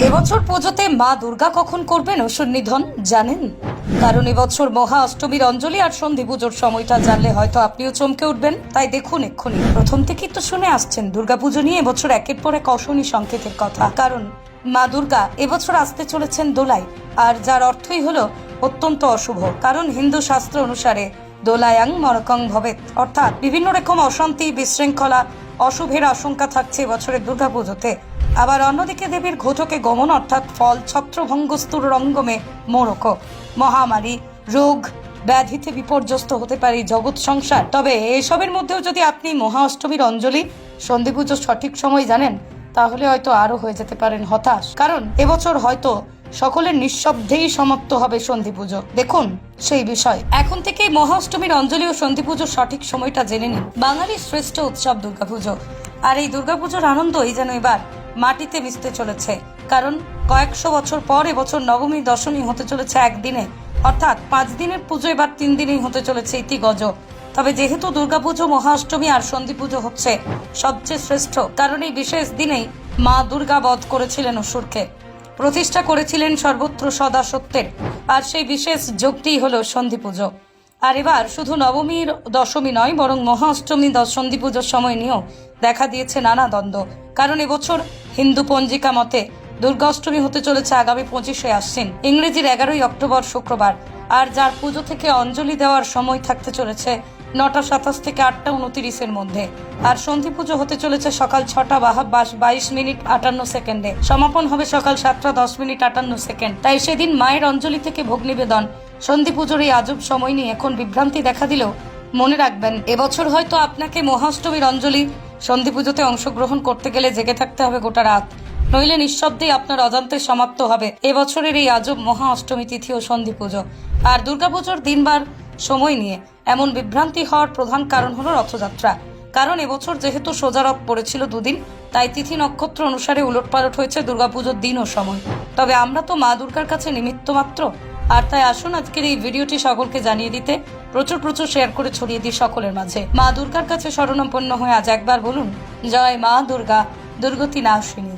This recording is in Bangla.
এবছর পুজোতে মা দুর্গা কখন করবেন অসুর নিধন জানেন? কারণ এবছর মহা অষ্টমীর অঞ্জলি আর সন্ধি পুজোর সময়টা জানলে হয়তো আপনিও চমকে উঠবেন। তাই দেখুন এক্ষুনি প্রথম থেকেই তো শুনে আসছেন দুর্গাপুজো নিয়ে এবছর একের পর এক অশনি সংকেতের কথা। কারণ মা দুর্গা এবছর আসতে চলেছেন দোলায়, আর যার অর্থই হলো অত্যন্ত অশুভ। কারণ হিন্দু শাস্ত্র অনুসারে দোলায়াং মরকং ভবেত, অর্থাৎ বিভিন্ন রকম অশান্তি, বিশৃঙ্খলা, অশুভের আশঙ্কা থাকছে এবছরের দুর্গাপুজোতে। আবার অন্যদিকে দেবীর ঘোটকে গমন, অর্থাৎ ফল ছত্রভঙ্গস্তুর রঙ্গমে মোড়ক, মহামারী, রোগ ব্যাধিতে বিপর্যস্ত হতে পারে জগৎ সংসার। তবে এসবের মধ্যেও যদি আপনি মহা অষ্টমীর অঞ্জলি সন্ধি পুজোর সঠিক সময় জানেন, তাহলে হয়তো আরো হয়ে যেতে পারেন হতাশ। কারণ এবছর হয়তো সকলের নিঃশব্দেই সমাপ্ত হবে সন্ধি পুজো। দেখুন সেই বিষয় এখন থেকেই মহা অষ্টমীর অঞ্জলি ও সন্ধি পুজোর সঠিক সময়টা জেনে নিন। বাঙালির শ্রেষ্ঠ উৎসব দুর্গাপুজো, আর এই দুর্গাপুজোর আনন্দই যেন এবার মাটিতে মিশতে চলেছে। কারণ কয়েকশো বছর পর এবছর নবমী দশমী হতে চলেছে একদিনে, অর্থাৎ 5 দিনের পুজো এবার 3 দিনেই হতে চলেছে ইতিগজ। তবে যেহেতু দুর্গাপুজো, মহা অষ্টমী আর সন্ধি পুজো হচ্ছে সবচেয়ে শ্রেষ্ঠ, কারণ এই বিশেষ দিনেই মা দুর্গা বধ করেছিলেন অসুরকে, প্রতিষ্ঠা করেছিলেন সর্বত্র সদা সত্যের, আর সেই বিশেষ যোগটি হলো সন্ধি পুজো। আর এবার শুধু নবমীর দশমী নয়, বরং মহা অষ্টমী সন্ধি পুজোর সময় নিয়েও দেখা দিয়েছে নানা দ্বন্দ্ব। কারণ এবছর হিন্দু পঞ্জিকা মতে দুর্গা অষ্টমী হতে চলেছে আগামী 25শে আশ্বিন, ইংরেজির 11ই অক্টোবর শুক্রবার। আর যার পুজো থেকে অঞ্জলি দেওয়ার সময় থাকতে চলেছে 9টা 27 থেকে 8টা 29-এর মধ্যে। আর সন্ধি পুজো হতে চলেছে সকাল 6টা 22 মিনিট 58 সেকেন্ডে, সমাপন হবে সকাল 7টা 10 মিনিট 58 সেকেন্ড। তাই সেদিন মায়ের অঞ্জলি থেকে ভোগ নিবেদন, সন্ধি পুজোর এই আজব সময় নিয়ে এখন বিভ্রান্তি দেখা দিলেও মনে রাখবেন, এবছর হয়তো আপনাকে মহাষ্টমীর অঞ্জলি সন্ধি পুজোতে অংশগ্রহণ করতে গেলে জেগে থাকতে হবে গোটা রাত, নইলে নিঃশব্দেই আপনার অজান্তে সমাপ্ত হবে এবছরের এই আজব মহা অষ্টমী তিথি ও সন্ধি পুজো। আর দুর্গাপুজোর দিনবার সময় নিয়ে এমন বিভ্রান্তি হওয়ার প্রধান কারণ হলো রথযাত্রা। কারণ এবছর যেহেতু সোজা রথ পড়েছিল 2 দিন, তাই তিথি নক্ষত্র অনুসারে উলটপালট হয়েছে দুর্গাপুজোর দিন ও সময়। তবে আমরা তো মা দুর্গার কাছে নিমিত্ত মাত্র, আর তাই আসুন আজকের এই ভিডিওটি সকলকে জানিয়ে দিতে প্রচুর শেয়ার করে ছড়িয়ে দিই সকলের মাঝে। মা দুর্গার কাছে শরণাপন্ন হয়ে আজ একবার বলুন, জয় মা দুর্গা, দুর্গতি নাশিনী।